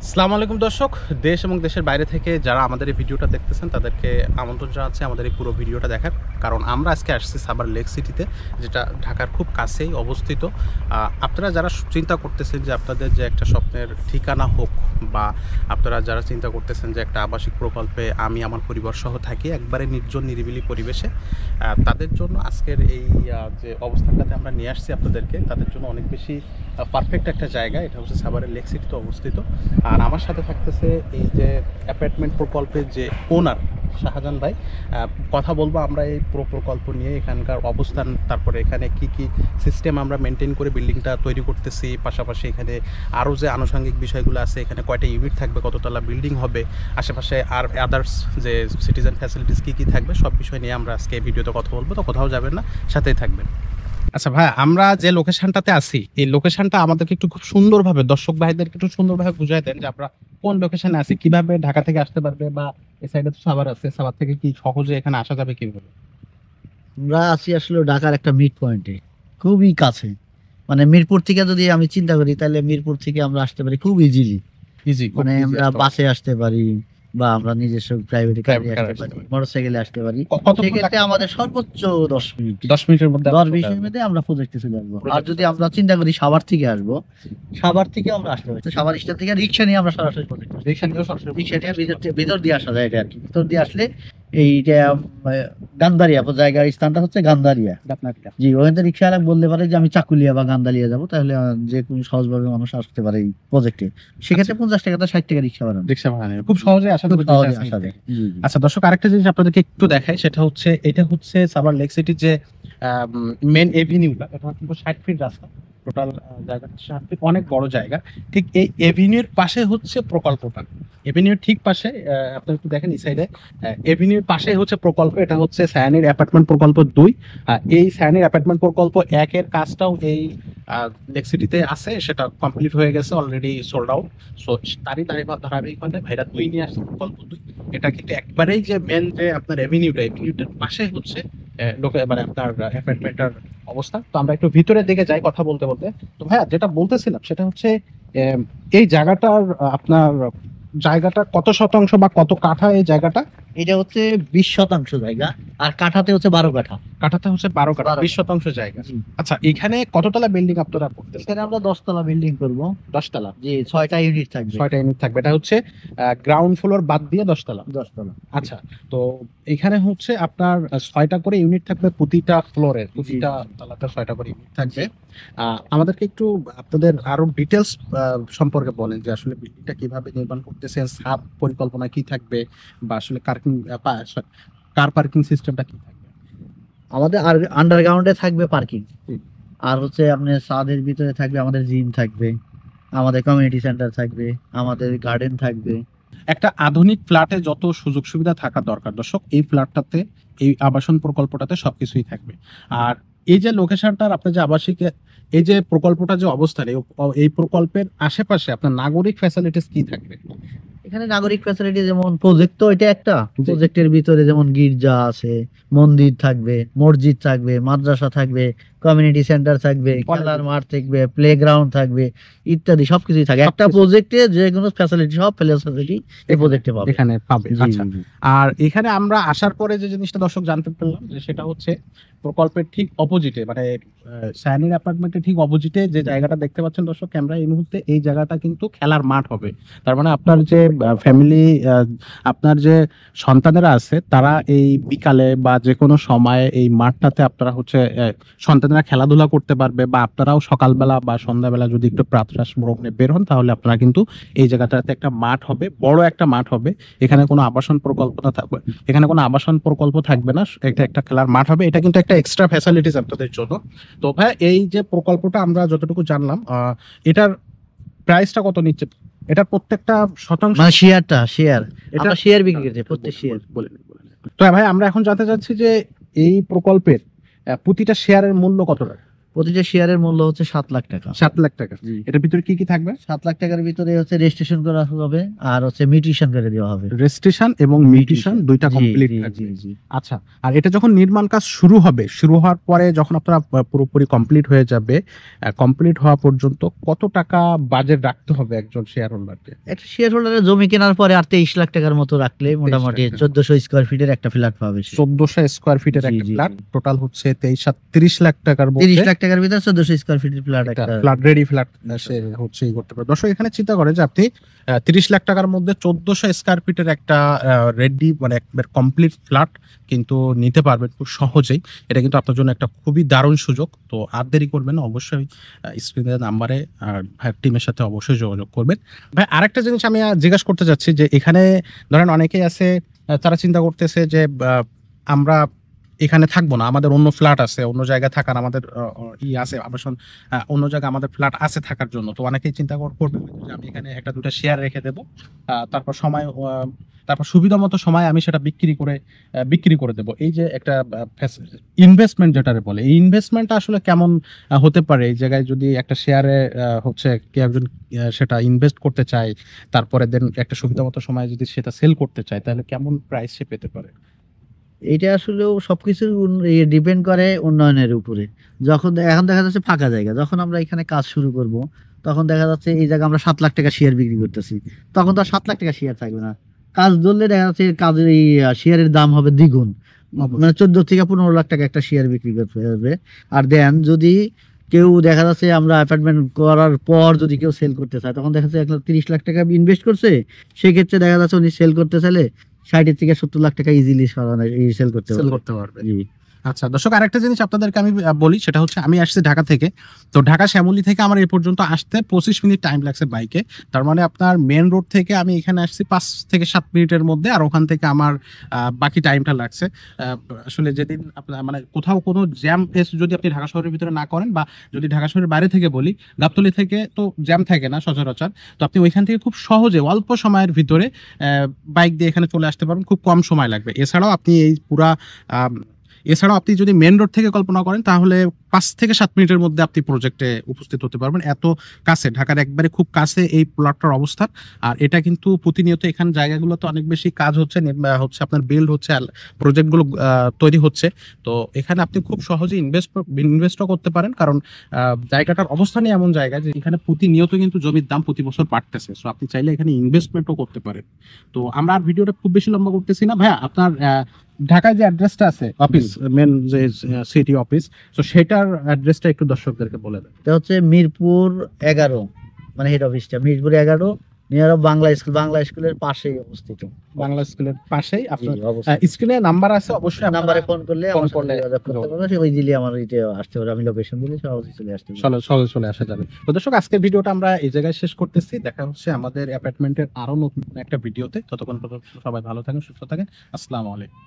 আসসালামু আলাইকুম দর্শক, দেশ এবং দেশের বাইরে থেকে যারা আমাদের এই ভিডিওটা দেখতেছেন তাদেরকে আমন্ত্রণ জানাচ্ছি আমাদের এই পুরো ভিডিওটা দেখার। কারণ আমরা আজকে আসছি সাভার লেক সিটিতে, যেটা ঢাকার খুব কাছেই অবস্থিত। আপনারা যারা চিন্তা করতেছেন যে আপনাদের যে একটা স্বপ্নের ঠিকানা হোক, বা আপনারা যারা চিন্তা করতেছেন যে একটা আবাসিক প্রকল্পে আমি আমার পরিবার সহ থাকি একবারে নির্জন নিরিবিলি পরিবেশে, তাদের জন্য আজকের এই যে অবস্থানটাতে আমরা নিয়ে আসছি আপনাদেরকে, তাদের জন্য অনেক বেশি পারফেক্ট একটা জায়গা। এটা হচ্ছে সাভারের লেক সিটিতে অবস্থিত। আর আমার সাথে থাকতেছে এই যে অ্যাপার্টমেন্ট প্রকল্পের যে ওনার শাহজাহান ভাই। কথা বলবো আমরা এই পুরো প্রকল্প নিয়ে, এখানকার অবস্থান, তারপরে এখানে কি কি সিস্টেম আমরা মেনটেন করে বিল্ডিংটা তৈরি করতেছি, পাশাপাশি এখানে আরও যে আনুষঙ্গিক বিষয়গুলো আছে, এখানে কয়টা ইউনিট থাকবে, কততলা বিল্ডিং হবে, আশেপাশে আর আদার্স যে সিটিজেন ফ্যাসিলিটিস কী কী থাকবে, সব বিষয় নিয়ে আমরা আজকে এই ভিডিওতে কথা বলবো। তো কোথাও যাবেন না, সাথেই থাকবেন। আচ্ছা ভাই, আমরা যে লোকেশনটাতে আছি, এই লোকেশনটা আমাদেরকে একটু খুব সুন্দরভাবে দর্শক ভাইদেরকে একটু সুন্দরভাবে বুঝাই দেন যে আমরা কোন লোকেশনে আছি, কিভাবে ঢাকা থেকে আসতে পারবে, বা এই সাইডে তো সাভার আছে, সাভার থেকে কি সহজে এখানে আসা যাবে কিভাবে? আমরা আছি আসলে ঢাকার একটা মিড পয়েন্টে, খুবই কাছে। মানে মিরপুর থেকে যদি আমি চিন্তা করি, তাহলে মিরপুর থেকে আমরা আসতে পারি খুব ইজিলি। ইজি, মানে আমরা বাসে আসতে পারি, বা আমরা নিজস্ব প্রাইভেট গাড়ি আসতে পারি, মোটরসাইকেলে আসতে পারি। সেক্ষেত্রে আমাদের সর্বোচ্চ 10 মিনিট, 10 মিনিটের মধ্যে 10-20 মিনিটে আমরা প্রজেক্টে চলে আসবো। আর যদি আমরা চিন্তা করি সাভার থেকে আসবো, সাভার থেকে আমরা আসতে পারি, তো সাভার স্টেশন থেকে রিক্সা নিয়ে আমরা সরাসরি প্রজেক্ট, রিক্সা নিয়ে ভিতর দিয়ে আসা যায়। এটা আর কি ভিতর দিয়ে আসলে এইটা গান্ধারিয়া জায়গার স্থানটা হচ্ছে গান্ধারিয়া। জি, ওখান থেকে রিক্সা বলতে পারে যে আমি চাকুলিয়া বা গান্ধারিয়া যাবো, তাহলে যে কোনো সহজভাবে মানুষ আসতে পারে এই প্রজেক্টে। সেক্ষেত্রে 50 টাকা 60 টাকা রিক্সা ভাড়া নেবে, খুব সহজে আসা যায়। আচ্ছা দর্শক, আরেকটা জিনিস আপনাদেরকে একটু দেখাই, সেটা হচ্ছে এটা হচ্ছে সাভার লেক সিটির যে মেন এভিনিউটা, এটা কিন্তু 60 ফিট রাস্তা, টোটাল জায়গাটা 60 ফিট, অনেক বড় জায়গা। ঠিক এই এভিনিউর পাশে হচ্ছে প্রকল্পটা, এভিনিউর ঠিক পাশে। আপনারা একটু দেখেন এই সাইডে, এভিনিউর পাশে হচ্ছে প্রকল্প। এটা হচ্ছে সায়ানির অ্যাপার্টমেন্ট প্রকল্প 2। এই সায়ানির অ্যাপার্টমেন্ট প্রকল্প 1 এর কাজটাও এই লেক সিটিতে আছে, সেটা কমপ্লিট হয়ে গেছে, অলরেডি সোল্ড আউট। সো তারই ধারাবাহিকভাবে ভাইরা 2 নিয়ে আসছে, প্রকল্প 2। এটা কিন্তু একবারেই যে মেন যে আপনার এভিনিউটার পাশে হচ্ছে মানে আপনার অ্যাপার্টমেন্টের অবস্থা। তো আমরা একটু ভিতরের দিকে যাই কথা বলতে বলতে। তো ভাইয়া, যেটা বলতেছিলাম সেটা হচ্ছে এই জায়গাটার জায়গাটা কত শতাংশ বা কত কাঠা এই জায়গাটা? এটা হচ্ছে 20 শতাংশ জায়গা, আর কাঠাতে হচ্ছে 12 কাঠা। কাঠাতে হচ্ছে 12 কাঠা, 20 শতাংশ জায়গা। আচ্ছা, এখানে কততলা বিল্ডিং আপনারা করতেছেন? এখানে আমরা 10 তলা বিল্ডিং করবো। 10 তলা? জি, 6টা ইউনিট থাকবে। 6টা ইউনিট থাকবে। এটা হচ্ছে গ্রাউন্ড ফ্লোর বাদ দিয়ে 10 তলা। 10 তলা। আচ্ছা, তো এখানে হচ্ছে আপনার 6টা করে ইউনিট থাকবে প্রতিটা ফ্লোরে, প্রতিটা তলাতে 6টা করে ইউনিট থাকবে। আমাদেরকে একটু আপনাদের আরো ডিটেলস সম্পর্কে বলেন যে আসলে বিল্ডিংটা কিভাবে নির্মাণ করতেছেন, সাব পরিকল্পনা কি থাকবে, বা আসলে কার পার্কিং সিস্টেমটা কি থাকবে? আমাদের আন্ডারগ্রাউন্ডে থাকবে পার্কিং, আর হচ্ছে আপনার ছাদের ভিতরে থাকবে আমাদের জিম থাকবে, আমাদের কমিউনিটি সেন্টার থাকবে, আমাদের গার্ডেন থাকবে। একটা আধুনিক ফ্ল্যাটে যত সুযোগ সুবিধা থাকা দরকার দর্শক, এই ফ্ল্যাটটাতে, এই আবাসন প্রকল্পটাতে সবকিছুই থাকবে। আর এই যে লোকেশনটার, আপনার যে আবাসিক এই যে প্রকল্পটা যে অবস্থান, এই প্রকল্পের আশেপাশে আপনার নাগরিক ফ্যাসিলিটিস কি থাকবে? এখানে নাগরিক ফ্যাসিলিটি যেমন প্রজেক্ট, তো এটা একটা প্রজেক্টের ভিতরে যেমন গির্জা আছে, মন্দির থাকবে, মসজিদ থাকবে, মাদ্রাসা থাকবে, কমিউনিটি সেন্টার থাকবে, খেলার মাঠ থাকবে, প্লেগ্রাউন্ড থাকবে, ইত্যাদি সবকিছুই থাকে। একটা প্রজেক্টে যে কোনো ফ্যাসিলিটি, সব ফ্যাসিলিটি এই প্রজেক্টে পাবে, এখানে পাবে। আচ্ছা, আর এখানে আমরা আসার পরে যে জিনিসটা দর্শক জানতে পারলাম, যে সেটা হচ্ছে প্রকল্পের ঠিক অপোজিটে, মানে সায়ানির অ্যাপার্টমেন্টের ঠিক অপোজিটে যে জায়গাটা দেখতে পাচ্ছেন দর্শক ক্যামেরা এই মুহূর্তে, এই জায়গাটা কিন্তু খেলার মাঠ হবে। তার মানে আপনার যে ফ্যামিলি, আপনার যে সন্তানেরা আছে, তারা এই বিকালে বা যে কোনো সময় এই মাঠটাতে আপনারা হচ্ছে সন্তানেরা খেলাধুলা করতে পারবে, বা আপনারাও সকালবেলা বা সন্ধ্যাবেলা যদি একটু প্রাতরাশ ভ্রমণে বের হন, তাহলে আপনারা কিন্তু এই জায়গাটাতে একটা মাঠ হবে, বড় একটা মাঠ হবে। এখানে কোনো আবাসন প্রকল্প থাকবে, এখানে কোনো আবাসন প্রকল্প থাকবে না, এটা একটা খেলার মাঠ হবে। এটা কিন্তু একটা এক্সট্রা ফ্যাসিলিটিস আপনাদের জন্য। তো ভাই, এই যে প্রকল্পটা আমরা যতটুকু জানলাম, এটার প্রাইসটা কত নিচ্ছে? এটা প্রত্যেকটা শতাংশ, মানে শেয়ার এটা শেয়ার বিক্রি করছে, প্রত্যেক শেয়ার বলেন। তো ভাই, আমরা এখন জানতে চাচ্ছি যে এই প্রকল্পের প্রতিটা শেয়ারের মূল্য কত টাকা? প্রতিটা শেয়ারের মূল্য হচ্ছে 7 লাখ টাকা। 7 লাখ টাকা। এটার ভিতরে কি কি থাকবে? 7 লাখ টাকার ভিতরে হচ্ছে রেজিস্ট্রেশন করা হবে আর হচ্ছে মিউটেশন করে দেওয়া হবে। রেজিস্ট্রেশন এবং মিউটেশন দুইটা কমপ্লিট থাকবে। আচ্ছা, আর এটা যখন নির্মাণ কাজ শুরু হবে, শুরু হওয়ার পরে যখন আপনারা পুরোপুরি কমপ্লিট হয়ে যাবে, কমপ্লিট হওয়া পর্যন্ত কত টাকা বাজেট রাখতে হবে একজন শেয়ার হোল্ডারকে? একটা শেয়ার হোল্ডারের জমি কেনার পরে আর 23 লাখ টাকার মতো রাখলে মোটামুটি 1400 স্কয়ার ফিটের একটা ফ্ল্যাট পাবে। 1400 স্কয়ার ফিটের একটা ফ্ল্যাট, টোটাল হচ্ছে 30 লাখ টাকার মধ্যে 30 লাখ টাকার ভিতরে 1400 স্কয়ার ফিটের ফ্ল্যাট একটা ফ্ল্যাট রেডি ফ্ল্যাট সে হচ্ছে করতে পারে। দর্শক এখানে চিন্তা করে যে আপনি 30 লাখ টাকার মধ্যে 1400 স্কয়ার ফিটের একটা রেডি মানে একবার কমপ্লিট ফ্ল্যাট কিন্তু নিতে পারবেন খুব সহজেই। এটা কিন্তু আপনার জন্য একটা খুবই দারুণ সুযোগ। তো আর দেরি করবেন না, অবশ্যই স্ক্রিনের নাম্বারে ভাই টিমের সাথে অবশ্যই যোগাযোগ করবেন। ভাই আরেকটা জিনিস আমি জিজ্ঞাসা করতে যাচ্ছি যে এখানে ধরেন অনেকেই আছে তারা চিন্তা করতেছে যে আমরা এখানে থাকবো না, আমাদের অন্য ফ্ল্যাট আছে, অন্য জায়গায় থাকার আমাদের আছে আবাসন, অন্য জায়গায় আমাদের ফ্ল্যাট আছে থাকার জন্য। তো অনেকেই চিন্তা করবে যে আমি এখানে একটা দুটা শেয়ার রেখে দেবো, তারপর তারপর সুবিধা মতো সময় আমি সেটা বিক্রি করে দেবো। এই যে একটা ইনভেস্টমেন্ট যেটারে বলে, এই ইনভেস্টমেন্টটা আসলে কেমন হতে পারে এই জায়গায় যদি একটা শেয়ারে হচ্ছে কেউ একজন সেটা ইনভেস্ট করতে চায়, তারপরে দেন একটা সুবিধা মতো সময় যদি সেটা সেল করতে চায়, তাহলে কেমন প্রাইস সে পেতে পারে? এটা আসলেও সবকিছু ডিপেন্ড করে উন্নয়নের উপরে। যখন এখন দেখা যাচ্ছে ফাঁকা জায়গা, যখন আমরা এখানে কাজ শুরু করব তখন দেখা যাচ্ছে এই জায়গায় আমরা 7 লাখ টাকা শেয়ার বিক্রি করতেছি, তখন তো আর 7 লাখ টাকা শেয়ার থাকবে না। কাজ ধরলে দেখা যাচ্ছে কাজের এই শেয়ারের দাম হবে দ্বিগুণ, মানে 14 থেকে 15 লাখ টাকা একটা শেয়ার বিক্রি করতে হবে। আর দেন যদি কেউ দেখা যাচ্ছে আমরা অ্যাপার্টমেন্ট করার পর যদি কেউ সেল করতে চায়, তখন দেখা যাচ্ছে 1,30 লাখ টাকা ইনভেস্ট করছে, সেক্ষেত্রে দেখা যাচ্ছে উনি সেল করতে চাইলে 60 থেকে 70 লাখ টাকা ইজিলি সেল করতে পারবে। জি। আচ্ছা দর্শক, আরেকটা জিনিস আপনাদেরকে আমি বলি, সেটা হচ্ছে আমি আসছি ঢাকা থেকে। তো ঢাকা শ্যামলী থেকে আমার এই পর্যন্ত আসতে 25 মিনিট টাইম লাগছে বাইকে। তার মানে আপনার মেন রোড থেকে আমি এখানে আসছি 5 থেকে 7 মিনিটের মধ্যে, আর ওখান থেকে আমার বাকি টাইমটা লাগছে। আসলে যেদিন আপনার মানে কোথাও কোনো জ্যাম ফেস যদি আপনি ঢাকা শহরের ভিতরে না করেন, বা যদি ঢাকা শহরের বাইরে থেকে বলি, গাবতলী থেকে তো জ্যাম থাকে না সচরাচর, তো আপনি ওইখান থেকে খুব সহজে অল্প সময়ের ভিতরে বাইক দিয়ে এখানে চলে আসতে পারবেন, খুব কম সময় লাগবে। এছাড়াও আপনি যদি মেন রোড থেকে কল্পনা করেন তাহলে 5 থেকে 7 মিনিটের মধ্যে আপনি প্রজেক্টে উপস্থিত হতে পারবেন। এত কাছে, ঢাকার একবারে খুব কাছে এই প্লটটার অবস্থান। আর এটা কিন্তু প্রতিনিয়ত এখানে জায়গাগুলোতে অনেক বেশি কাজ হচ্ছে আপনার বিল্ড হচ্ছে, প্রজেক্টগুলো তৈরি হচ্ছে। তো এখানে আপনি খুব সহজে ইনভেস্টও করতে পারেন, কারণ জায়গাটার অবস্থানই এমন জায়গা যে এখানে প্রতিনিয়ত কিন্তু জমির দাম প্রতি বছর বাড়তেছে। সো আপনি চাইলে এখানে ইনভেস্টমেন্টও করতে পারেন। তো আমরা আর ভিডিওটা খুব বেশি লম্বা করতেছি না। ভাইয়া আপনার ঢাকায় যে অ্যাড্রেসটা আছে অফিস, মেন যে সিটি অফিস, তো সেটার অ্যাড্রেসটা একটু দর্শকদেরকে বলে দেন। এটা হচ্ছে মিরপুর 11, মানে হেড অফিসটা মিরপুর 11 নিয়ার বাংলা স্কুলের পাশেই অবস্থিত। বাংলা স্কুলের পাশেই আপনার স্ক্রিনে নাম্বার আছে, অবশ্যই নাম্বারে ফোন করলে যোগাযোগ করতে পারবেন। ওই দিলে আমার এটা আসতে পারে, আমি লোকেশন দিলে সহজে চলে আসতে পারবে, সহজে চলে আসা যাবে। তো দর্শক, আজকের ভিডিওটা আমরা এই জায়গায় শেষ করতেছি। দেখা হচ্ছে আমাদের অ্যাপার্টমেন্টের আরো নতুন একটা ভিডিওতে। ততক্ষণ পর্যন্ত সবাই ভালো থাকেন, সুস্থ থাকেন। আসসালামু আলাইকুম।